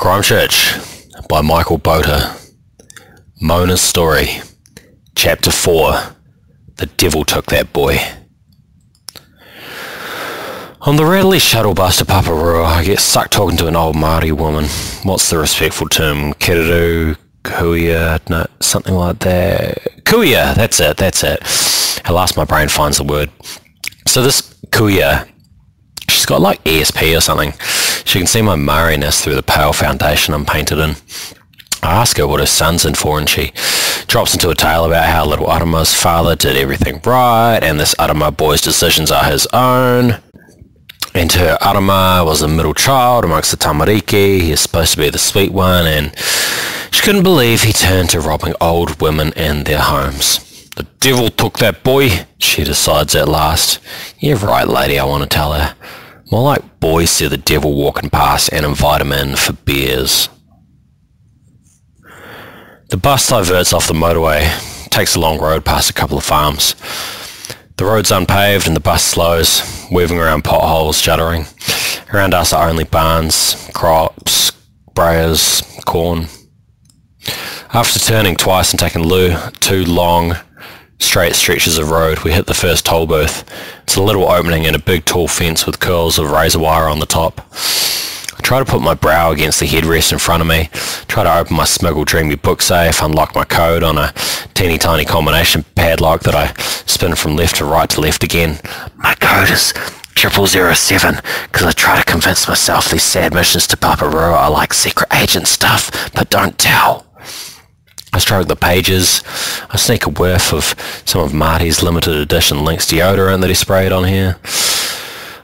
Crimechurch by Michael Botur. Mona's Story. Chapter 4. The Devil Took That Boy. On the Radley shuttle bus to Paparua, I get stuck talking to an old Māori woman. What's the respectful term? Kiriru, kuia, no, something like that. Kuia, that's it. At last my brain finds the word. So this kuia, she's got like ESP or something. She can see my Māoriness through the pale foundation I'm painted in. I ask her what her son's in for, and she drops into a tale about how little Arama's father did everything right, and this Arama boy's decisions are his own. And her Arama was the middle child amongst the tamariki. He is supposed to be the sweet one, and she couldn't believe he turned to robbing old women in their homes. The devil took that boy, she decides at last. Yeah, right, lady, I want to tell her. More like boys see the devil walking past and invite him in for beers. The bus diverts off the motorway, takes a long road past a couple of farms. The road's unpaved and the bus slows, weaving around potholes, juddering. Around us are only barns, crops, brayers, corn. After turning twice and taking two long, straight stretches of road, we hit the first toll booth. It's a little opening in a big tall fence with curls of razor wire on the top. I try to put my brow against the headrest in front of me, try to open my Smiggle Dreamy book safe, unlock my code on a teeny tiny combination padlock that I spin from left to left again. My code is 0007, because I try to convince myself these sad missions to Paparua are like secret agent stuff, but don't tell. I stroke the pages. I sneak a whiff of some of Marty's limited edition Lynx deodorant that he sprayed on here.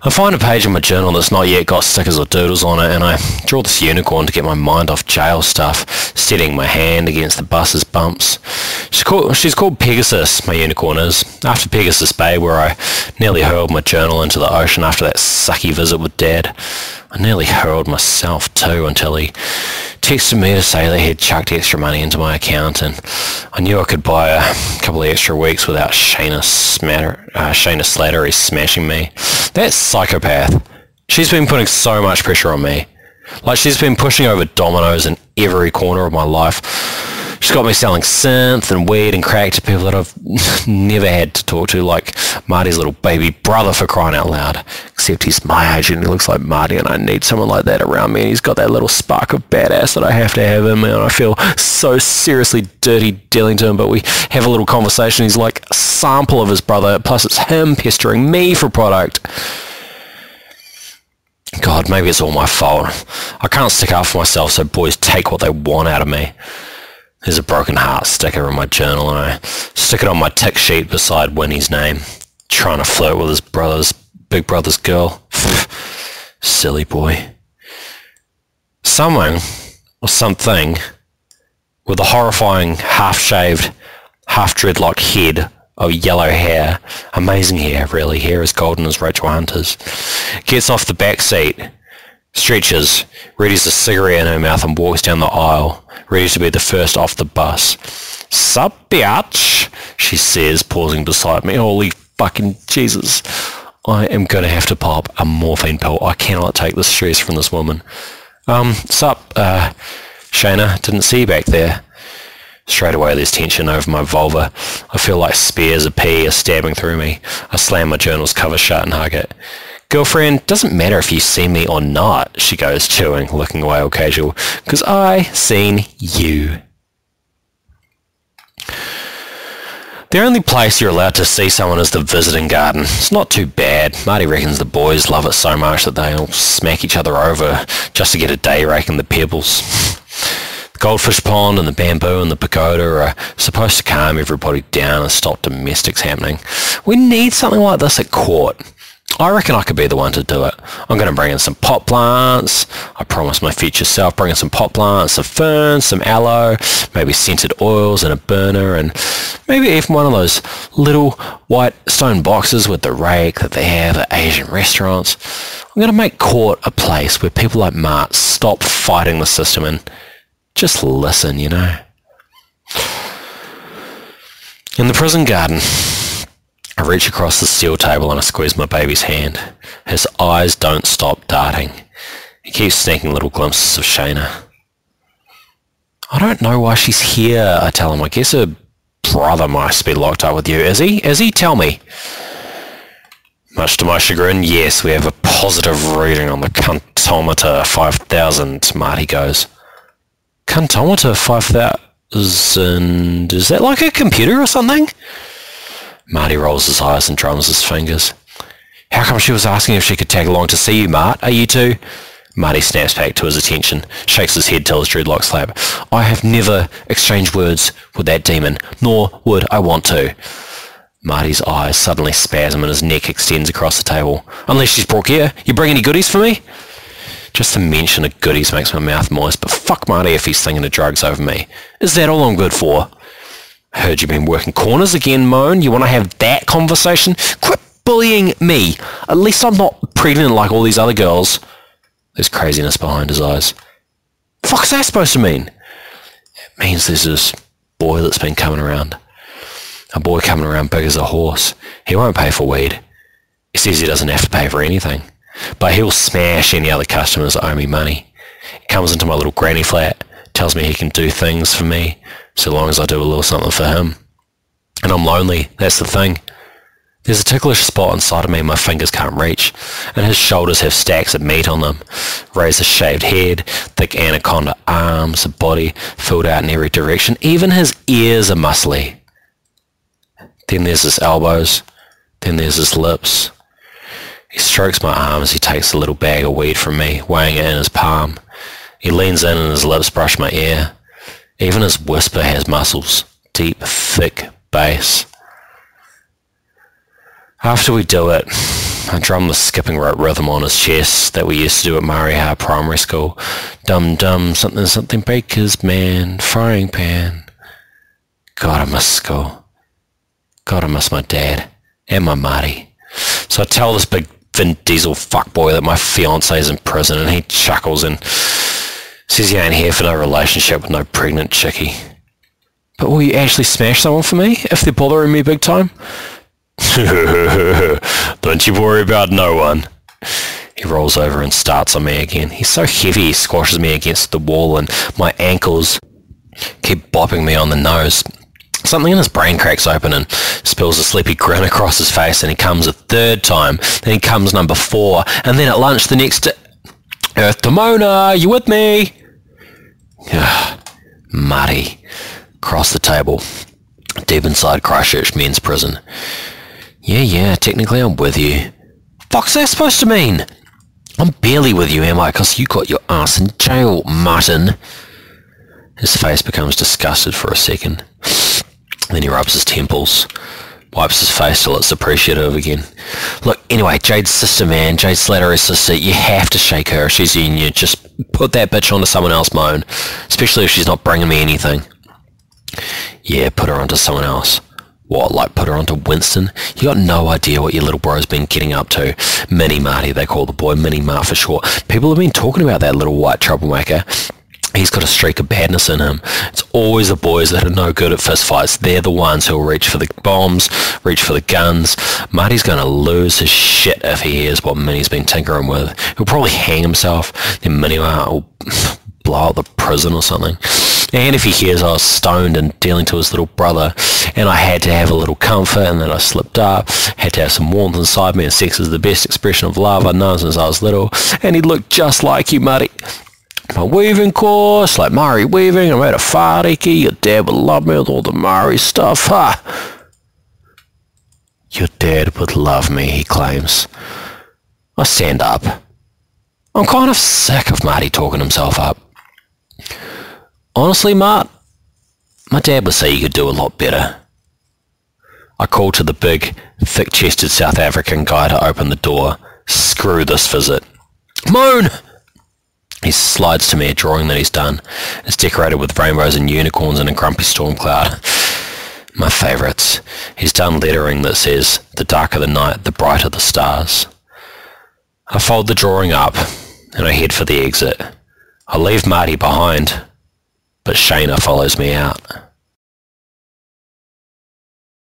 I find a page in my journal that's not yet got stickers or doodles on it, and I draw this unicorn to get my mind off jail stuff, steadying my hand against the bus's bumps. She's called Pegasus, my unicorn is, after Pegasus Bay, where I nearly hurled my journal into the ocean after that sucky visit with Dad. I nearly hurled myself too until he texted me to say that he'd chucked extra money into my account, and I knew I could buy a couple of extra weeks without Shayna Slattery smashing me. That psychopath. She's been putting so much pressure on me. Like she's been pushing over dominoes in every corner of my life. She's got me selling synth and weed and crack to people that I've never had to talk to, like Marty's little baby brother, for crying out loud. Except he's my age and he looks like Marty, and I need someone like that around me, and he's got that little spark of badass that I have to have in me, and I feel so seriously dirty dealing to him, but we have a little conversation. He's like a sample of his brother, plus it's him pestering me for product. God, maybe it's all my fault. I can't stick up for myself, so boys take what they want out of me. There's a broken heart sticker in my journal, and I stick it on my tick sheet beside Winnie's name, trying to flirt with his big brother's girl. Silly boy. Someone, or something, with a horrifying, half-shaved, half-dreadlocked head of yellow hair, amazing hair, really, hair as golden as Rachel Hunter's, gets off the back seat, stretches, readies a cigarette in her mouth, and walks down the aisle, ready to be the first off the bus. "Sup, biatch," she says, pausing beside me. Holy fucking Jesus. I am going to have to pop a morphine pill. I cannot take the stress from this woman. Sup, Shayna, didn't see you back there. Straight away there's tension over my vulva. I feel like spears of pee are stabbing through me. I slam my journal's cover shut and hug it. "Girlfriend, doesn't matter if you see me or not," she goes, chewing, looking away all casual, "'cause I seen you." The only place you're allowed to see someone is the visiting garden. It's not too bad. Marty reckons the boys love it so much that they'll smack each other over just to get a day rake in the pebbles. The goldfish pond and the bamboo and the pagoda are supposed to calm everybody down and stop domestics happening. We need something like this at court. I reckon I could be the one to do it. I'm going to bring in some pot plants. I promise my future self, bring in some pot plants, some ferns, some aloe, maybe scented oils and a burner, and maybe even one of those little white stone boxes with the rake that they have at Asian restaurants. I'm going to make court a place where people like Mart stop fighting the system and just listen, you know. In the prison garden, I reach across the steel table and I squeeze my baby's hand. His eyes don't stop darting. He keeps sneaking little glimpses of Shayna. I don't know why she's here, I tell him. I guess her brother must be locked up with you. Is he? Is he? Tell me. Much to my chagrin, yes, we have a positive reading on the cuntometer 5,000, Marty goes. Cuntometer 5,000? Is that like a computer or something? Marty rolls his eyes and drums his fingers. How come she was asking if she could tag along to see you, Mart? Are you two? Marty snaps back to his attention, shakes his head till his dreadlocks slap. I have never exchanged words with that demon, nor would I want to. Marty's eyes suddenly spasm and his neck extends across the table. Unless she's brought here, you bring any goodies for me? Just the mention of goodies makes my mouth moist, but fuck Marty if he's thinking of drugs over me. Is that all I'm good for? I heard you've been working corners again, Moan. You want to have that conversation? Quit bullying me. At least I'm not pregnant like all these other girls. There's craziness behind his eyes. Fuck's that supposed to mean? It means there's this boy that's been coming around. A boy coming around big as a horse. He won't pay for weed. He says he doesn't have to pay for anything. But he'll smash any other customers that owe me money. He comes into my little granny flat, tells me he can do things for me, so long as I do a little something for him. And I'm lonely, that's the thing. There's a ticklish spot inside of me my fingers can't reach, and his shoulders have stacks of meat on them. Razor-shaved head, thick anaconda arms, a body filled out in every direction. Even his ears are muscly. Then there's his elbows, then there's his lips. He strokes my arm as he takes a little bag of weed from me, weighing it in his palm. He leans in and his lips brush my ear. Even his whisper has muscles, deep, thick bass. After we do it, I drum the skipping rope rhythm on his chest that we used to do at Murray High Primary School. Dum dum, something something, baker's man, frying pan. God, I miss school. God, I miss my dad and my Marty. So I tell this big Vin Diesel fuckboy that my fiance's in prison, and he chuckles and says he ain't here for no relationship with no pregnant chickie. But will you actually smash someone for me if they're bothering me big time? Don't you worry about no one. He rolls over and starts on me again. He's so heavy he squashes me against the wall and my ankles keep bopping me on the nose. Something in his brain cracks open and spills a sleepy grin across his face, and he comes a third time. Then he comes number 4, and then at lunch the next day. Earth to Mona, you with me? Marty. Across the table. Deep inside Christchurch men's prison. Yeah, technically I'm with you. Fuck's that supposed to mean? I'm barely with you, am I? 'Cause you got your ass in jail, Martin. His face becomes disgusted for a second. Then he rubs his temples, wipes his face till it's appreciative again. Look, anyway, Jade's sister, man. Jade's Slattery's sister. You have to shake her if she's in you. Just put that bitch onto someone else, Moan. Especially if she's not bringing me anything. Yeah, put her onto someone else. What, like put her onto Winston? You got no idea what your little bro's been getting up to. Mini Marty, they call the boy. Mini Mart for short. People have been talking about that little white troublemaker. He's got a streak of badness in him. It's always the boys that are no good at fistfights. They're the ones who'll reach for the bombs, reach for the guns. Marty's going to lose his shit if he hears what Minnie's been tinkering with. He'll probably hang himself. Then Minnie will blow up the prison or something. And if he hears I was stoned and dealing to his little brother, and I had to have a little comfort, and then I slipped up, had to have some warmth inside me, and sex is the best expression of love I've known since I was little, and he looked just like you, Marty. My weaving course, like Murray weaving, I made a whāriki, your dad would love me with all the Murray stuff, ha! Your dad would love me, he claims. I stand up. I'm kind of sick of Marty talking himself up. Honestly, Mart, my dad would say you could do a lot better. I called to the big, thick-chested South African guy to open the door. Screw this visit. Moan! He slides to me a drawing that he's done. It's decorated with rainbows and unicorns and a grumpy storm cloud. My favourites. He's done lettering that says, the darker the night, the brighter the stars. I fold the drawing up, and I head for the exit. I leave Marty behind, but Shayna follows me out.